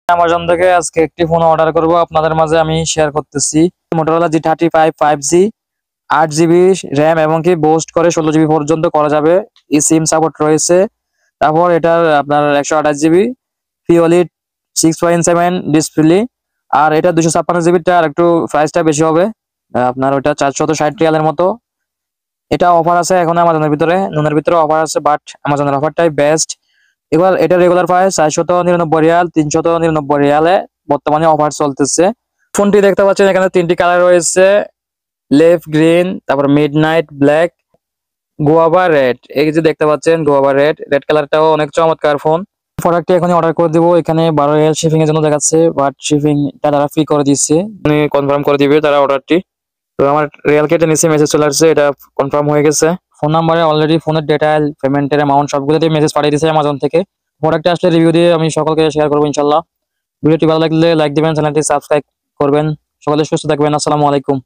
Amazon থেকে আজকে একটি ফোন অর্ডার করব, আপনাদের মাঝে আমি শেয়ার করতেছি। Motorola G35 5G, 8GB RAM এবং কি বুস্ট করে 16GB পর্যন্ত করা যাবে। এই সিম সাপোর্ট রয়েছে। তারপর এটার আপনার 128GB পিওলিড 6.7 ডিসপ্লে, আর এটা 256GB টা, আর একটু প্রাইসটা বেশি হবে। আপনার ওটা 460 রিয়ালের মতো। এটা অফার আছে এখন অ্যামাজনের ভিতরে, নুনের ভিতরে অফার আছে, বাট অ্যামাজনের অফারটাই বেস্ট। এবার এটা রেগুলার প্রাইস 499 রিয়াল, 399 রিয়ালে বর্তমানে অফার চলতেছে। ফোনটি দেখতে পাচ্ছেন এখানে তিনটি কালার রয়েছে, লেফ গ্রিন, তারপর mid night black, guava red. এই যে দেখতে পাচ্ছেন গোয়াবা রেড, রেড কালারটাও অনেক চমৎকার ফোন। প্রোডাক্টটি এখনই অর্ডার করে দিব। এখানে 12 রিয়াল শিপিং এর জন্য দেখাচ্ছে, বাট শিপিংটা তারা ফ্রি করে দিচ্ছে, কনফার্ম করে দিবে তারা অর্ডারটি। তো আমার রিয়াল কেটে নিচে মেসেজ চলে আসছে, এটা কনফার্ম হয়ে গেছে। ফোন নাম্বারে অলরেডি ফোনের ডিটেইল, পেমেন্টের অ্যামাউন্ট সবগুলোতে মেসেজ পাঠিয়ে দিয়েছে অ্যামাজন থেকে। প্রোডাক্টে আসলে রিভিউ দিয়ে আমি সকলকে শেয়ার করবো ইনশাল্লাহ। ভিডিওটি ভালো লাগলে লাইক দিবেন, চ্যানেলটি সাবস্ক্রাইব করবেন। সকলে সুস্থ থাকবেন। আসসালামু আলাইকুম।